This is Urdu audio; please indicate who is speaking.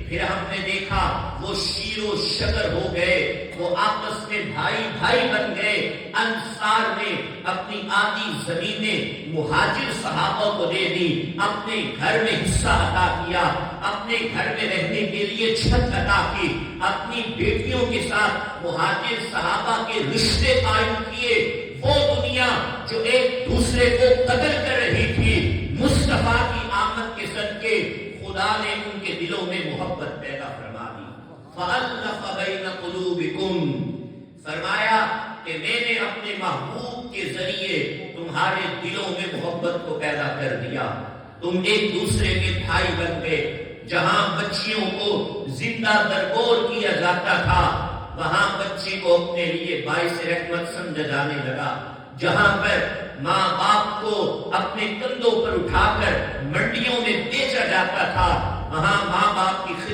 Speaker 1: پھر ہم نے دیکھا وہ شیر و شکر ہو گئے، وہ آپس میں بھائی بھائی بن گئے۔ انصار نے اپنی آدھی زمینیں مہاجر صحابہ کو دے دی، اپنے گھر میں حصہ عطا کیا، اپنے گھر میں رہنے کے لیے چھت عطا کی، اپنی بیٹیوں کے ساتھ مہاجر صحابہ کے رشتے قائم کیے۔ وہ دنیا جو ایک دوسرے کو قتل کر رہی تھی، مصطفیٰ کی آمد کے صدقے خدا نے ان کے دلوں میں محبت پیدا فرما دی۔ فَأَلَّفَ بَيْنَ قُلُوبِكُمْ، فرمایا کہ میں نے اپنے محبوب کے ذریعے تمہارے دلوں میں محبت کو پیدا کر دیا، تم ایک دوسرے کے بھائی بن گئے۔ جہاں بچیوں کو زندہ درگور کیا جاتا تھا، وہاں بچی کو اپنے لیے باعث رحمت سمجھا جانے لگا۔ جہاں پر ماں باپ کو اپنے کندھوں پر اٹھا کر منڈیوں میں بیچا جاتا تھا، وہاں ماں باپ